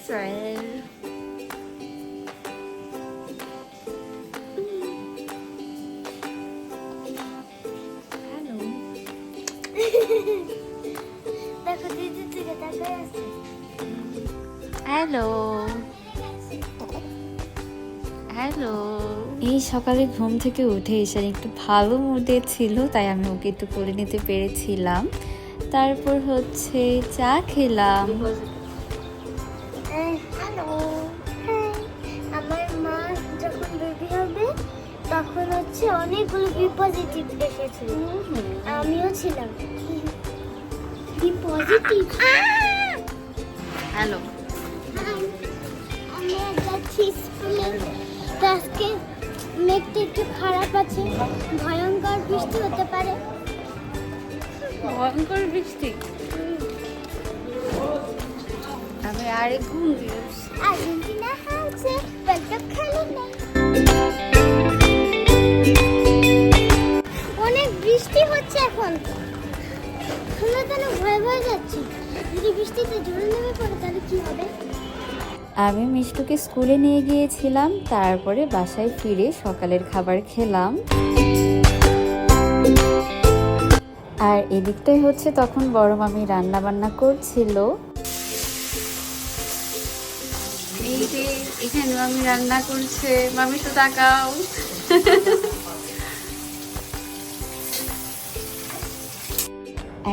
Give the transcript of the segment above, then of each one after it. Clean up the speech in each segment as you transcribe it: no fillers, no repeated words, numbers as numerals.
friend. Hello. দেখো দিদি থেকে তাকাই আছে। Hello. হ্যালো। এই সকালে ঘুম থেকে উঠে ঈশান একটু ভালো মুডে ছিল, তাই আমি ওকে একটু করে নিতে পেরেছিলাম। তারপর হচ্ছে চা খেলাম। হ্যালো, আমার মা যখন বেবি হবে তখন হচ্ছে অনেকগুলো বি পজিটিভ এসেছিল, আমিও ছিলাম বি পজিটিভ। হ্যালো। আমি যাচ্ছি স্কুলে, আজকে মেঘটা একটু খারাপ আছে, ভয়ঙ্কর বৃষ্টি হতে পারে। ভয়ঙ্কর বৃষ্টি? আমি আরে ঘুম দিয়েছি। আর্জেন্টিনা হারছে, ওয়ার্ল্ড কাপ খেলে নাই। অনেক বৃষ্টি হচ্ছে এখন, শুনে তো ভয় ভয় যাচ্ছি, যদি বৃষ্টিতে জোরে নেমে পড়ে তাহলে কি হবে। আমি মিষ্টুকে স্কুলে নিয়ে গিয়েছিলাম, তারপরে বাসায় ফিরে সকালের খাবার খেলাম। আর এদিকটাই হচ্ছে তখন বড় মামি রান্না বান্না করছিল। এই যে এখানে মামি রান্না করছে, মামি তো তাকাও।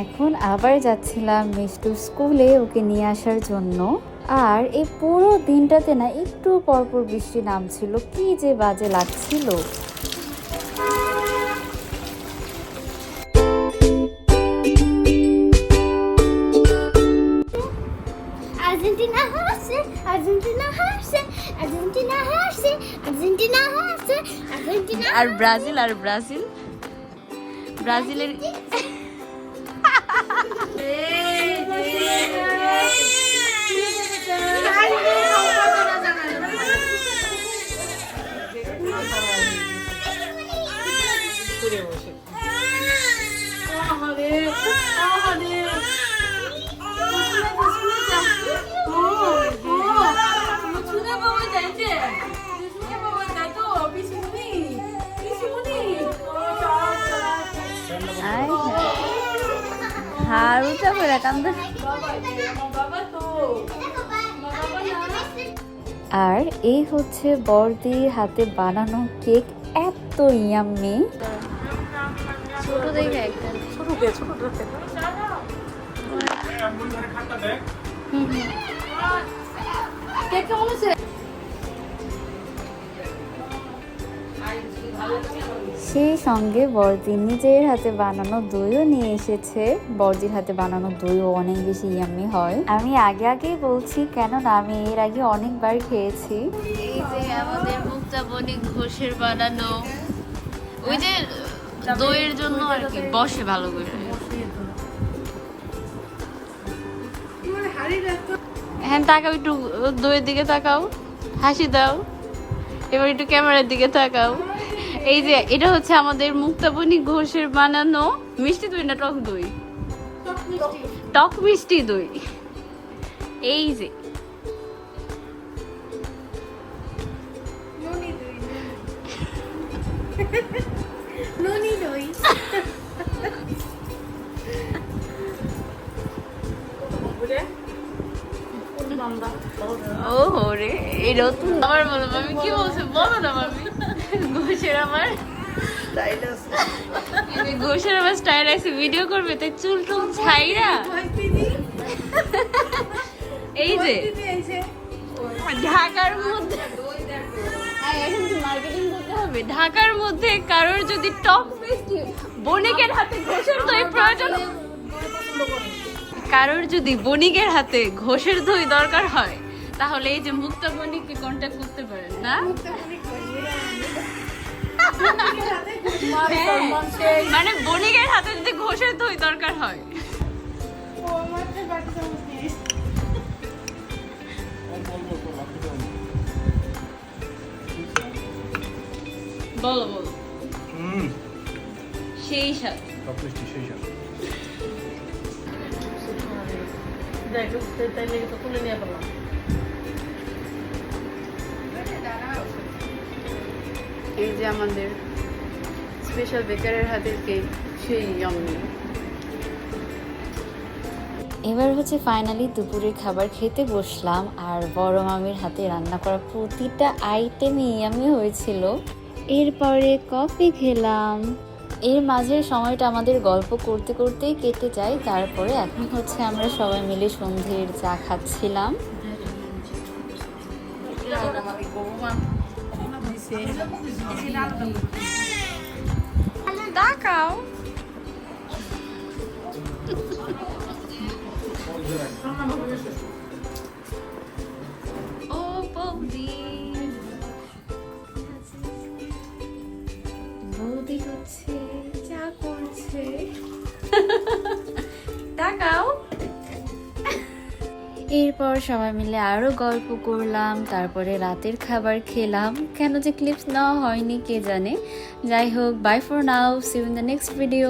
এখন আবার যাচ্ছিলাম মিষ্টু স্কুলে ওকে নিয়ে আসার জন্য। আর এই পুরো দিনটাতে না একটু পরপর বৃষ্টি নামছিল, কি যে বাজে লাগছিল। আর্জেন্টিনা হারছে, আর্জেন্টিনা হারছে, আর্জেন্টিনা হারছে, আর্জেন্টিনা হারছে, আর্জেন্টিনা। আর ব্রাজিল, আর ব্রাজিল, ব্রাজিলের হারুটা করে কান্দে। আর এই হচ্ছে বড়দির হাতে বানানো কেক, এত ইয়াম্মি। ছোট দেখে একটা সেই সঙ্গে বড়দি নিজের হাতে বানানো দইও নিয়ে এসেছে। বড়দির হাতে বানানো দইও অনেক বেশি ইয়াম্মি হয়। আমি আগেই বলছি, কেননা আমি এর আগে অনেকবার খেয়েছি। এই যে আমাদের মুক্তাবনি ঘোষের বানানো, ওই যে দইয়ের জন্য আর কি বসে ভালো করে। হ্যাঁ তাকাও, একটু দইয়ের দিকে তাকাও, হাসি দাও। এবার একটু ক্যামেরার দিকে তাকাও। এই যে এটা হচ্ছে আমাদের মুক্তাবনি ঘোষের বানানো মিষ্টি দই, না টক দই, টক মিষ্টি দই। এই যে ননি দই। ও রে, এই নতুন আমার বলো মামি, কি বলছে বলো না মামি। ঘোষের আমার ঘোষের আমার স্টাইল আছে, ভিডিও করবে তাই চুল টুল ছাইরা। এই যে ঢাকার মধ্যে মার্কেটিং করতে হবে, ঢাকার মধ্যে কারোর যদি টক মিষ্টি বণিকের হাতে ঘোষের দই প্রয়োজন, কারোর যদি বণিকের হাতে ঘোষের দই দরকার হয়, তাহলে এই যে মুক্তা বণিককে কন্ট্যাক্ট করতে পারেন না। মানে বণিকের হাতে যদি ঘোষের দই দরকার হয়। বলো বলো। সেই সাথে তাইলে তো তুলে নিয়ে পেলাম। এই যে আমাদের স্পেশাল বেকারের হাতের কেক, সেই ইয়াম্মি। এবার হচ্ছে ফাইনালি দুপুরের খাবার খেতে বসলাম, আর বড় মামির হাতে রান্না করা প্রতিটা আইটেমই ইয়ামি হয়েছিল। এরপরে কফি খেলাম। এর মাঝের সময়টা আমাদের গল্প করতে করতেই কেটে যায়। তারপরে এখন হচ্ছে আমরা সবাই মিলে সন্ধ্যের চা খাচ্ছিলাম। দেখাও ও বৌদি, বৌদি হচ্ছে চা করছে, দেখাও। এরপর সবাই মিলে আরো গল্প করলাম, তারপরে রাতের খাবার খেলাম। কেন যে ক্লিপস নেওয়া হয়নি কে জানে। যাই হোক, bye for now, see you in the next video.